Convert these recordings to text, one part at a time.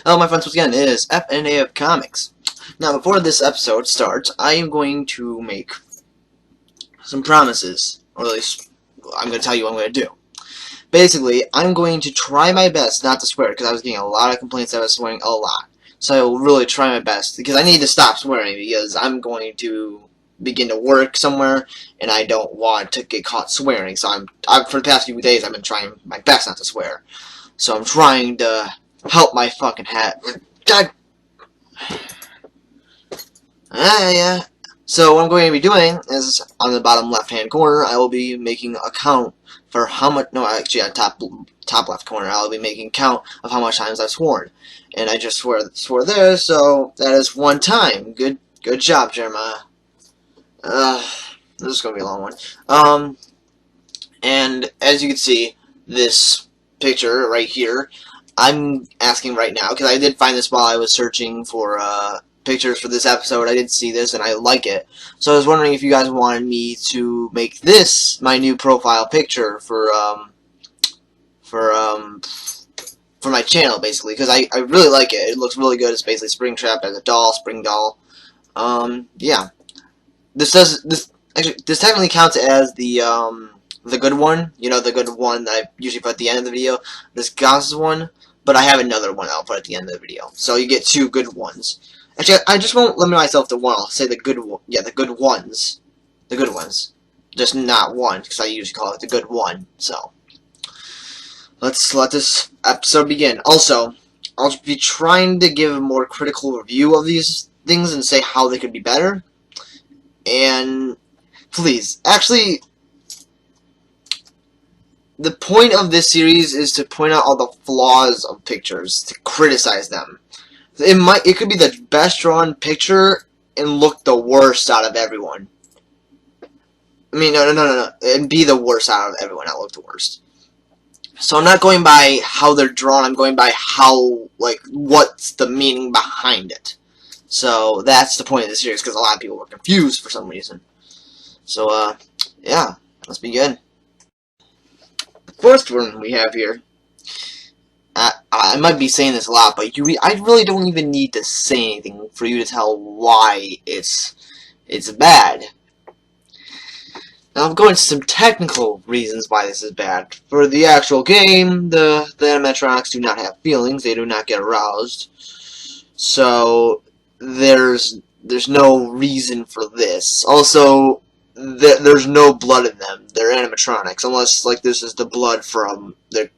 Hello my friends, once again, it is Fnaf of Comics. Now before this episode starts, I am going to make some promises, or at least I'm going to tell you what I'm going to do. Basically, I'm going to try my best not to swear, because I was getting a lot of complaints that I was swearing a lot. So I will really try my best, because I need to stop swearing, because I'm going to begin to work somewhere, and I don't want to get caught swearing. So for the past few days, I've been trying my best not to swear. So I'm trying to help my fucking hat. God. Yeah. So what I'm going to be doing is, on the bottom left-hand corner, I will be making a count for how much. No, actually, on top left corner, I'll be making a count of how much times I've sworn. And I just swore there, so that is one time. Good job, Jeremiah. This is gonna be a long one. And as you can see, this picture right here, I'm asking right now, because I did find this while I was searching for pictures for this episode. I did see this and I like it. So I was wondering if you guys wanted me to make this my new profile picture for my channel, basically, because I really like it. It looks really good. It's basically Springtrap as a doll, spring doll. Yeah. This technically counts as the good one, you know, the good one that I usually put at the end of the video. This Gauss one, but I have another one I'll put at the end of the video. So you get two good ones. Actually, I just won't limit myself to one. I'll say the good one. Yeah, the good ones. The good ones. Just not one, because I usually call it the good one. So let's let this episode begin. Also, I'll be trying to give a more critical review of these things and say how they could be better. And please, actually, the point of this series is to point out all the flaws of pictures, to criticize them. It could be the best drawn picture and look the worst out of everyone. I mean, no. And be the worst out of everyone, not look the worst. So I'm not going by how they're drawn, I'm going by how, like, what's the meaning behind it. So that's the point of this series, because a lot of people were confused for some reason. So, yeah, let's begin. The first one we have here, I might be saying this a lot, but I really don't even need to say anything for you to tell why it's bad. Now I'm going to some technical reasons why this is bad. For the actual game, the animatronics do not have feelings; they do not get aroused. So there's no reason for this. Also, there's no blood in them. They're animatronics, unless like this is the blood from their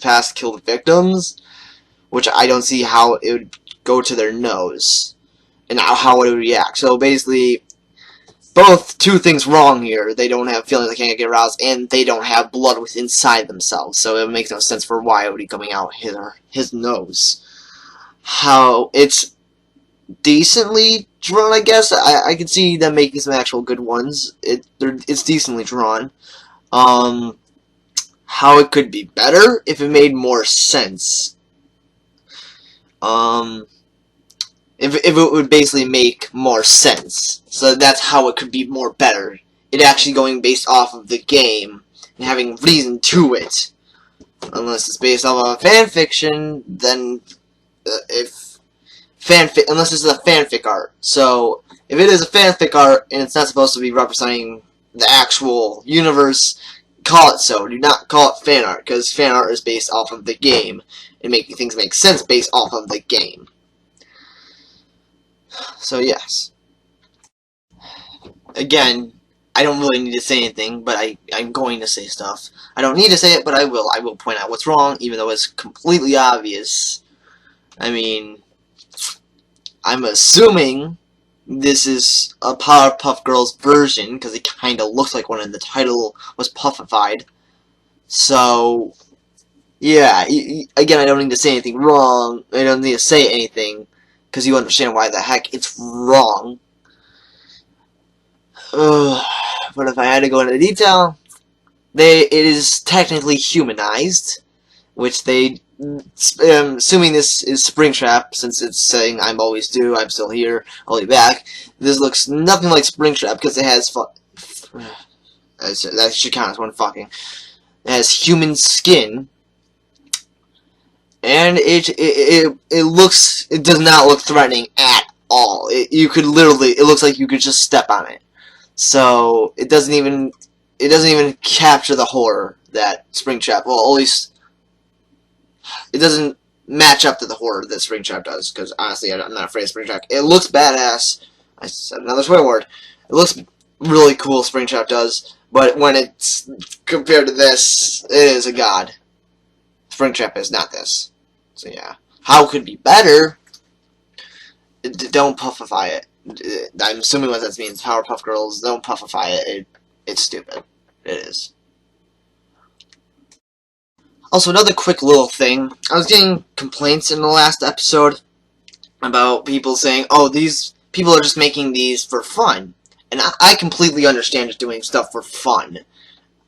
past killed victims, which I don't see how it would go to their nose and how it would react. So basically, both two things wrong here. They don't have feelings, they can't get aroused, and they don't have blood within inside themselves. So it makes no sense for why it would be coming out his nose. How it's decently drawn, I guess. I can see them making some actual good ones. It's decently drawn. How it could be better if it made more sense. If it would basically make more sense. So that's how it could be more better. It actually going based off of the game and having reason to it. Unless it's based off of a fan fiction, then unless this is a fanfic art. So if it is a fanfic art and it's not supposed to be representing the actual universe, call it so. Do not call it fan art, because fan art is based off of the game and making things make sense based off of the game. So yes. Again, I don't really need to say anything, but I'm going to say stuff. I don't need to say it, but I will. I will point out what's wrong, even though it's completely obvious. I mean, I'm assuming this is a Powerpuff Girls version, because it kind of looks like one, and the title was puffified. So, yeah, again, I don't need to say anything wrong. I don't need to say anything, because you understand why the heck it's wrong. But if I had to go into detail, it is technically humanized, which they, assuming this is Springtrap, since it's saying I'm always due, I'm still here, I'll be back. This looks nothing like Springtrap, because it has that should count as one fucking. It has human skin, and it does not look threatening at all. You could literally, it looks like you could just step on it. So it doesn't even capture the horror that Springtrap. Well, at least it doesn't match up to the horror that Springtrap does. Because honestly, I'm not afraid of Springtrap. It looks badass. I said another swear word. It looks really cool. Springtrap does, but when it's compared to this, it is a god. Springtrap is not this. So yeah, how it could be better? Don't puffify it. I'm assuming what that means. Powerpuff Girls, don't puffify it. It's stupid. It is. Also, another quick little thing. I was getting complaints in the last episode about people saying, oh, these people are just making these for fun. And I completely understand just doing stuff for fun.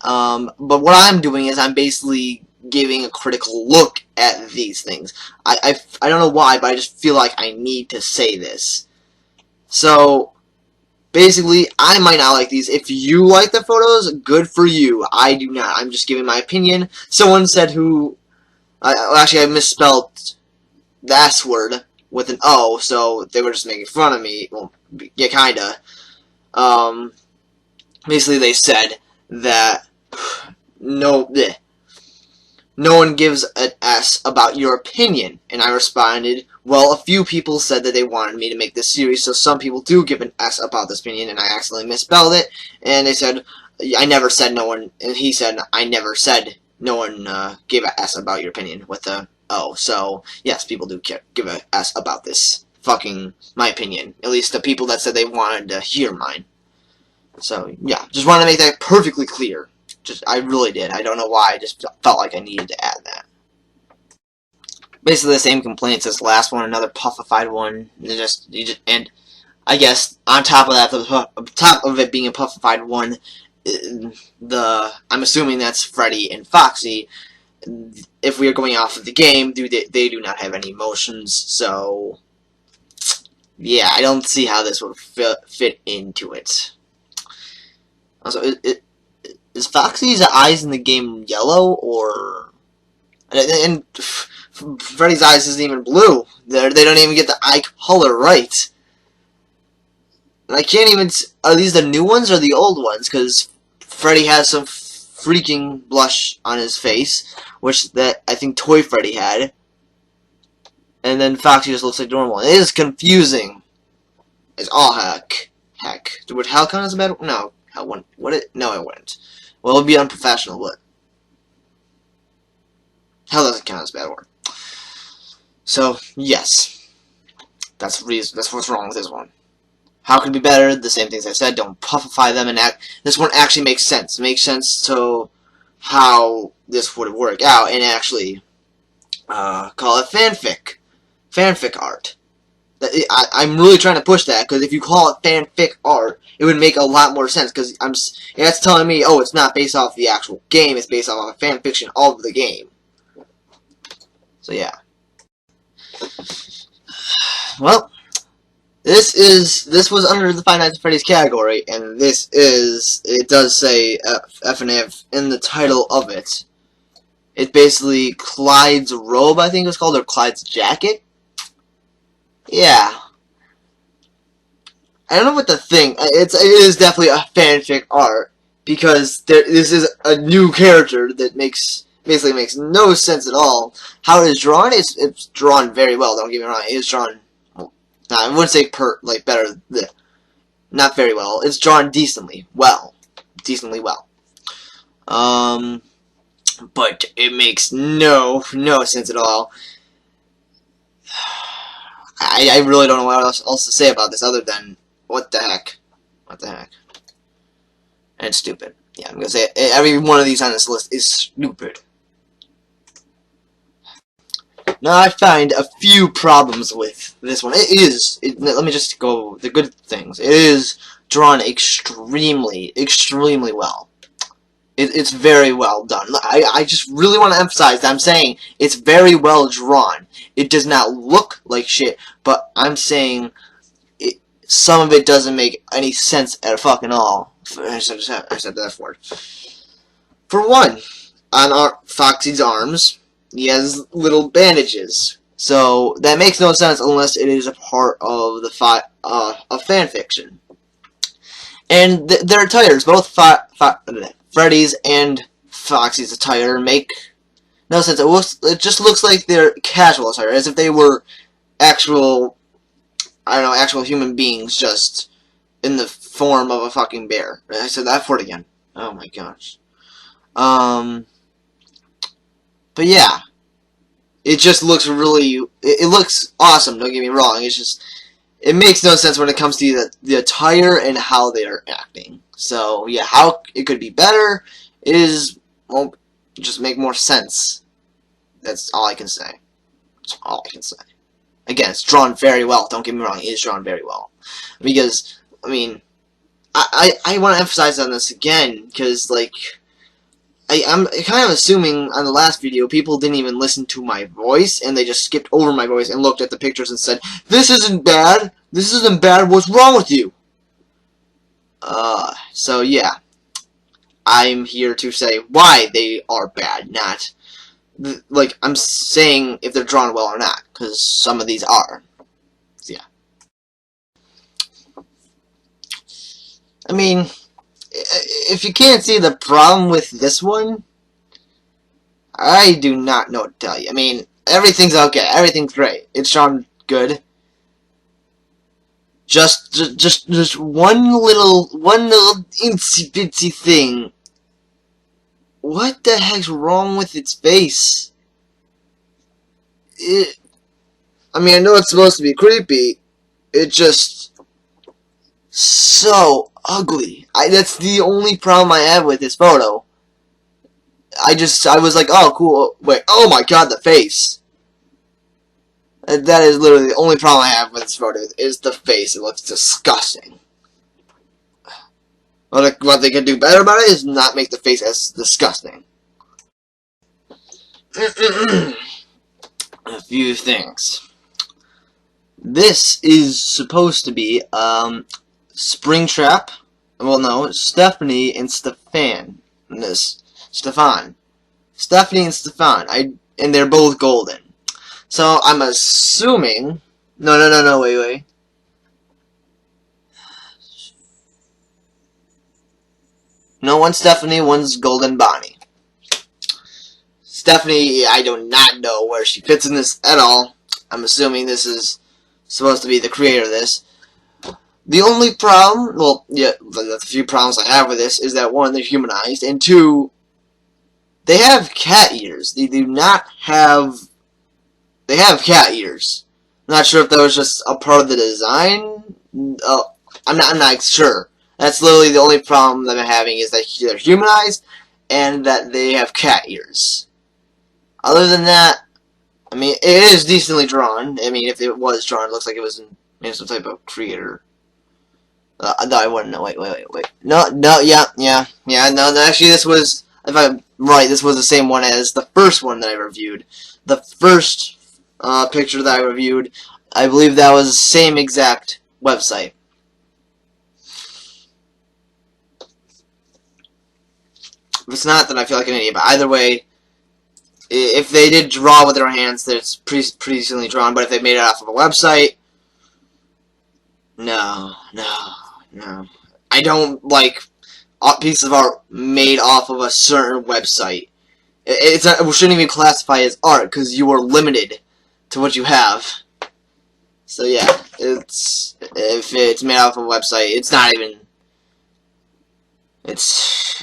But what I'm doing is I'm basically giving a critical look at these things. I don't know why, but I just feel like I need to say this. So, basically, I might not like these. If you like the photos, good for you. I do not. I'm just giving my opinion. Someone said actually, I misspelled the S word with an O, so they were just making fun of me. Well, yeah, kinda. Basically, they said that no one gives an S about your opinion. And I responded, well, a few people said that they wanted me to make this series, so some people do give an S about this opinion, and I accidentally misspelled it. And they said, I never said no one, and he said, I never said no one gave an S about your opinion with a O. So, yes, people do give an S about this my opinion. At least the people that said they wanted to hear mine. So, yeah, just wanted to make that perfectly clear. I really did. I don't know why. I just felt like I needed to add that. Basically the same complaints as the last one, another puffified one. And I guess on top of that, the top of it being a puffified one, I'm assuming that's Freddy and Foxy. If we are going off of the game, they do not have any emotions. So yeah, I don't see how this would fit into it. Also, is Foxy's eyes in the game yellow, or... And Freddy's eyes isn't even blue. They don't even get the eye color right. And I can't even... Are these the new ones or the old ones? Because Freddy has some freaking blush on his face, which that I think Toy Freddy had. And then Foxy just looks like normal. It is confusing. It's all heck. Would hell count as a bad... No. Hell wouldn't. Would it? No, it wouldn't. Well, it would be unprofessional, but... Hell doesn't count as a bad word. So, yes. That's what's wrong with this one. How could it be better? The same things I said. Don't puffify them, and this one actually makes sense. It makes sense to how this would work out, and actually call it fanfic. Fanfic art. I'm really trying to push that, because if you call it fanfic art, it would make a lot more sense, because that's telling me, oh, it's not based off the actual game, it's based off of a fanfiction of the game. So yeah. Well, this was under the Five Nights at Freddy's category, and it does say Fnaf in the title of it. It's basically Clyde's robe, I think it's called, or Clyde's jacket. Yeah. I don't know what to think. It is definitely a fanfic art, because this is a new character that basically makes no sense at all. How it is drawn, it's drawn very well. Don't get me wrong. It is drawn. Well, I wouldn't say better. Not very well. It's drawn decently well. But it makes no sense at all. I really don't know what else to say about this other than what the heck. And it's stupid. Yeah, I'm gonna say it. Every one of these on this list is stupid. Now I find a few problems with this one. Let me just go the good things. It is drawn extremely well. It's very well done. I just really want to emphasize that I'm saying it's very well drawn. It does not look like shit, but I'm saying some of it doesn't make any sense at fucking all. I said that word. For one, on Foxy's arms, he has little bandages. So that makes no sense unless it is a part of the of fan fiction. And their attires, both Freddy's and Foxy's attire, make no sense. It just looks like they're casual attire, as if they were actual, I don't know, actual human beings, just in the form of a fucking bear. I said that word again. Oh my gosh. But yeah, it just looks really, it looks awesome, don't get me wrong. It's just, it makes no sense when it comes to the attire and how they are acting. So yeah, how it could be better is, well, just make more sense. That's all I can say. That's all I can say. Again, it's drawn very well, don't get me wrong, it is drawn very well. Because, I mean, I want to emphasize on this again, because, like, I'm kind of assuming on the last video people didn't even listen to my voice, and they just skipped over my voice and looked at the pictures and said, "This isn't bad. This isn't bad. What's wrong with you?" So yeah, I'm here to say why they are bad, not like I'm saying if they're drawn well or not, because some of these are. So, yeah. I mean, if you can't see the problem with this one, I do not know what to tell you. I mean, everything's okay. Everything's great. It's drawn good. Just one little itsy bitsy thing. What the heck's wrong with its face? I mean, I know it's supposed to be creepy. It just so ugly. That's the only problem I have with this photo. I was like, oh, cool. Wait, oh my god, the face. That is literally the only problem I have with this photo, is the face. It looks disgusting. What they can do better about it is not make the face as disgusting. A few things. This is supposed to be, Springtrap. Well, no, Stephanie and Stefan. Stefan. Stephanie and Stefan. And they're both golden. So I'm assuming. No, wait. No, one's Stephanie, one's Golden Bonnie. Stephanie, I do not know where she fits in this at all. I'm assuming this is supposed to be the creator of this. The only problem, well, yeah, the few problems I have with this is that, one, they're humanized, and two, they have cat ears. They do not have... They have cat ears. I'm not sure if that was just a part of the design. I'm not sure. That's literally the only problem that I'm having, is that they're humanized and that they have cat ears. Other than that, I mean, it is decently drawn. I mean, if it was drawn, it looks like it was in some type of creator. No, I wouldn't know. Wait. No, yeah. No, actually, this was, if I'm right, this was the same one as the first one that I reviewed. The first picture that I reviewed, I believe that was the same exact website. If it's not, then I feel like an idiot. But either way, if they did draw with their hands, then it's pretty decently drawn. But if they made it off of a website, no. I don't like pieces of art made off of a certain website. It shouldn't even classify as art, because you are limited to what you have. So yeah, if it's made off of a website, it's not even.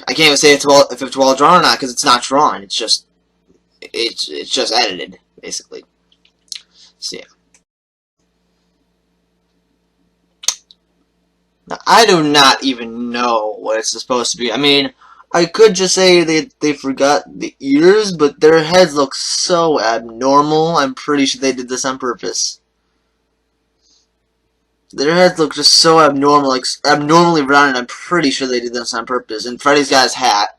I can't even say if it's well drawn or not, because it's not drawn. It's just edited, basically. So yeah. Now, I do not even know what it's supposed to be. I mean, I could just say they forgot the ears, but their heads look so abnormal. I'm pretty sure they did this on purpose. Their heads look just so abnormal, like abnormally rounded. I'm pretty sure they did this on purpose. And Freddy's got his hat.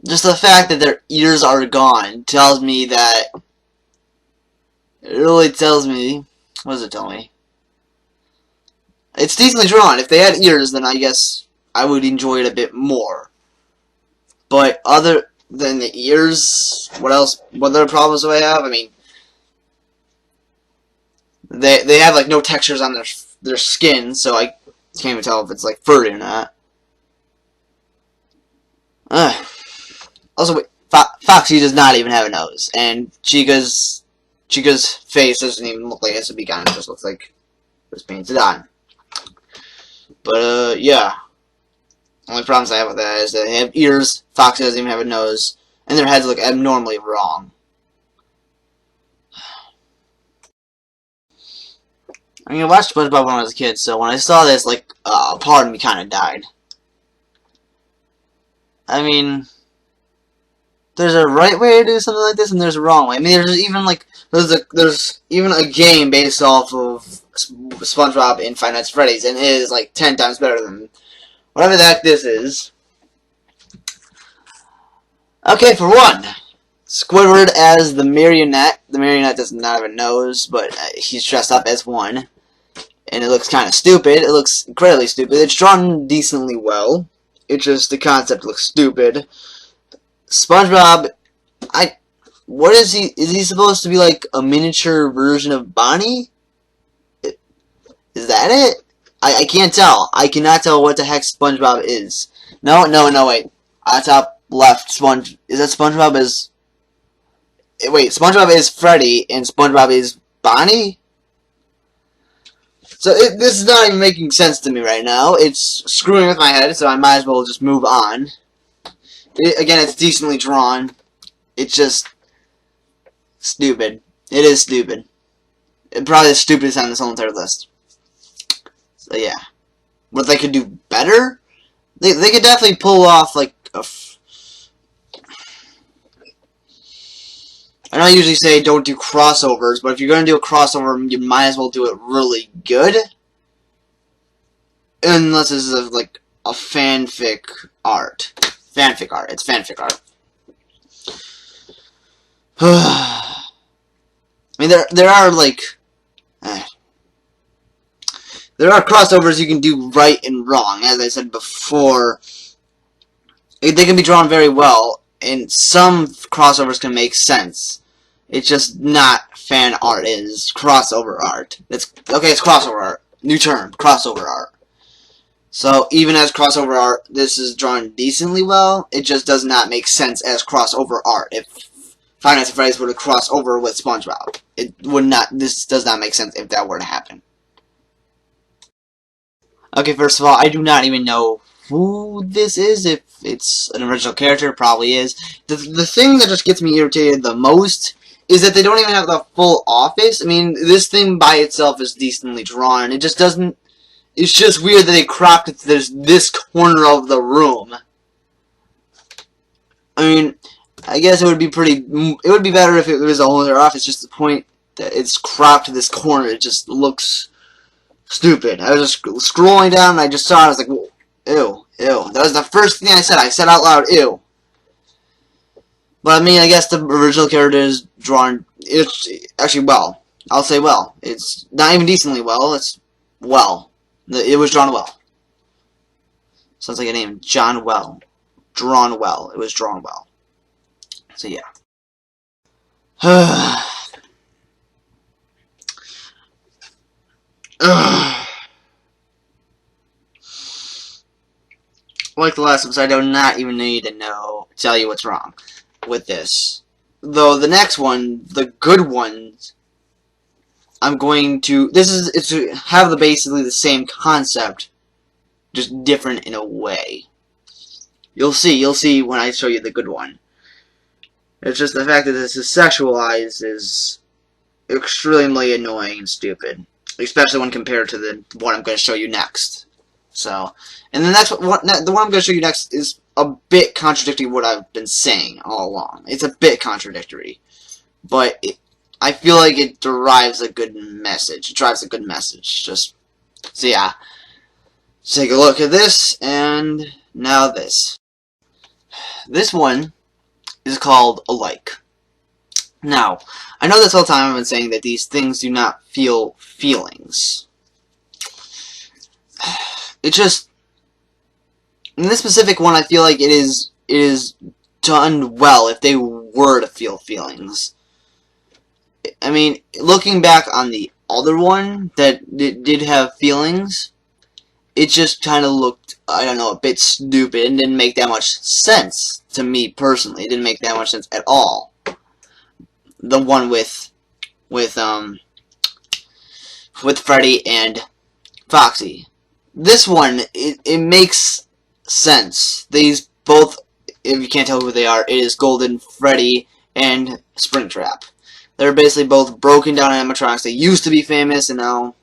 Just the fact that their ears are gone tells me that... It really tells me... What does it tell me? It's decently drawn. If they had ears, then I guess I would enjoy it a bit more. But Then the ears. What else? What other problems do I have? I mean, they have like no textures on their skin, so I can't even tell if it's like furry or not. Also, wait, Foxy does not even have a nose, and Chica's face doesn't even look like it has to be on. It just looks like it was painted on. But yeah. Only problems I have with that is that they have ears, Foxy doesn't even have a nose, and their heads look abnormally wrong. I mean, I watched SpongeBob when I was a kid, so when I saw this, like, part of me kind of died. I mean, there's a right way to do something like this, and there's a wrong way. I mean, there's even, like, there's even a game based off of SpongeBob in Five Nights at Freddy's, and it is, like, 10 times better than whatever the heck this is. Okay, for one, Squidward as the marionette. The marionette does not have a nose, but he's dressed up as one. And it looks kind of stupid. It looks incredibly stupid. It's drawn decently well. It's just the concept looks stupid. SpongeBob, what is he? Is he supposed to be like a miniature version of Bonnie? Is that it? I can't tell. I cannot tell what the heck SpongeBob is. No, wait. On top left, is that SpongeBob is... Wait, SpongeBob is Freddy, and SpongeBob is Bonnie? So this is not even making sense to me right now. It's screwing with my head, so I might as well just move on. Again, it's decently drawn. It's just... stupid. It is stupid. It's probably the stupidest on this whole entire list. So yeah, what they could do better? They could definitely pull off like I know I usually say don't do crossovers, but if you're gonna do a crossover, you might as well do it really good. Unless this is like a fanfic art. Fanfic art. It's fanfic art. I mean, there are like. There are crossovers you can do right and wrong. As I said before, they can be drawn very well, and some crossovers can make sense. It's just not fan art. It is crossover art. It's crossover art. New term, crossover art. So even as crossover art, this is drawn decently well. It just does not make sense as crossover art. If Five Nights at Freddy's were to cross over with SpongeBob, it would not. This does not make sense if that were to happen. Okay, first of all, I do not even know who this is. If it's an original character, it probably is. The thing that just gets me irritated the most is that they don't even have the full office. I mean, this thing by itself is decently drawn. It just doesn't... It's just weird that they cropped it to this corner of the room. I mean, I guess it would be it would be better if it was a whole other office. Just the point that it's cropped to this corner, it just looks... stupid. I was just scrolling down and I just saw it. I was like, whoa, ew, ew. That was the first thing I said. I said out loud, ew. But I mean, I guess the original character is drawn. It's actually well. I'll say well. It's not even decently well. It's well. It was drawn well. Sounds like a name. John Well. Drawn well. It was drawn well. So yeah. Like the last episode, I do not even need to tell you what's wrong with this. Though the next one, the good ones, I'm going to... it's to have basically the same concept, just different in a way. You'll see when I show you the good one. It's just the fact that this is sexualized is extremely annoying and stupid. Especially when compared to the one I'm going to show you next. So, and the one I'm going to show you next is a bit contradicting what I've been saying all along. It's a bit contradictory, but I feel like it derives a good message. It drives a good message. Just so yeah, take a look at this, and now this. This one is called Alike. Now, I know this whole time I've been saying that these things do not feel feelings. It just... In this specific one, I feel like it is done well if they were to feel feelings. I mean, looking back on the other one that did have feelings, it just kind of looked, I don't know, a bit stupid and didn't make that much sense to me personally. It didn't make that much sense at all. The one with Freddy and Foxy. This one, it makes sense. These both, if you can't tell who they are, it is Golden Freddy and Springtrap. They're basically both broken down animatronics. They used to be famous, and now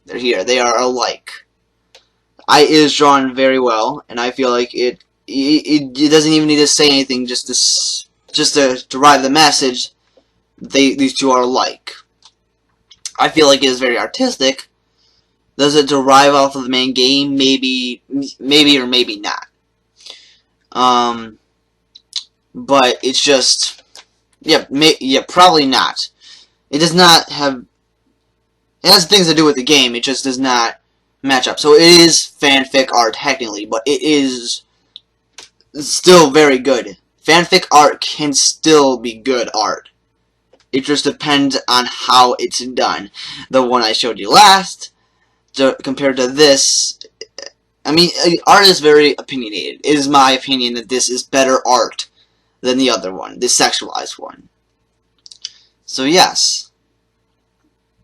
they're here. They are alike. It is drawn very well, and I feel like it doesn't even need to say anything just to derive the message. These two are alike. I feel like it is very artistic. Does it derive off of the main game? Maybe or maybe not. But it's just, yeah, probably not. It does not have. It has things to do with the game. It just does not match up. So it is fanfic art technically, but it is still very good. Fanfic art can still be good art. It just depends on how it's done. The one I showed you last, compared to this, I mean, art is very opinionated. It is my opinion that this is better art than the other one, the sexualized one. So yes,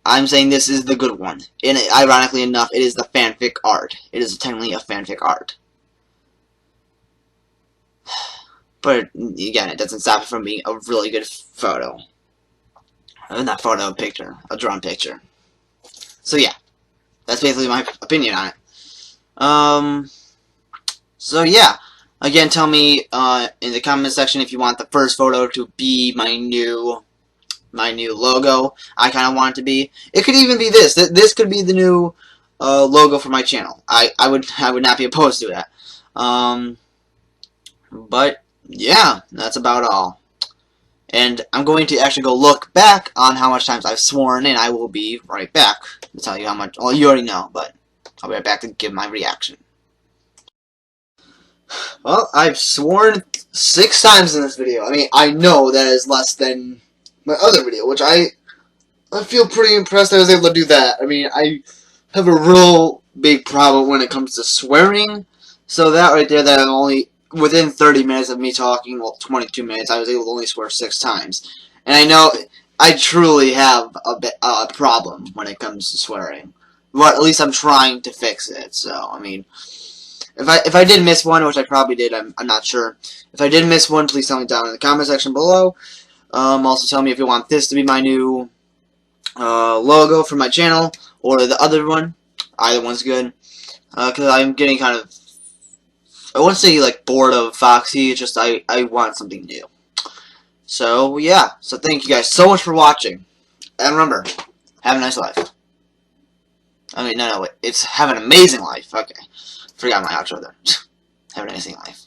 I'm saying this is the good one. And ironically enough, it is the fanfic art. It is technically a fanfic art. But again, it doesn't stop it from being a really good photo. Not photo, a picture. A drawn picture. So yeah, that's basically my opinion on it. So yeah, again, tell me in the comment section if you want the first photo to be my new logo. I kind of want it to be. It could even be this. This could be the new logo for my channel. I would not be opposed to that. But yeah, that's about all. And I'm going to actually go look back on how much times I've sworn, and I will be right back to tell you how much. Well, you already know, but I'll be right back to give my reaction. Well, I've sworn 6 times in this video. I mean, I know that is less than my other video, which I feel pretty impressed I was able to do that. I mean, I have a real big problem when it comes to swearing, so that right there, that I'm only within 30 minutes of me talking, well, 22 minutes, I was able to only swear 6 times. And I know I truly have a problem when it comes to swearing. But at least I'm trying to fix it, so, I mean, if I did miss one, which I probably did, I'm not sure. If I did miss one, please tell me down in the comment section below. Also tell me if you want this to be my new logo for my channel, or the other one. Either one's good. Because I'm getting kind of, I wouldn't say like bored of Foxy, it's just I want something new. So yeah, so thank you guys so much for watching. And remember, have a nice life. I mean, no, wait, it's have an amazing life. Okay, forgot my outro there. Have an amazing life.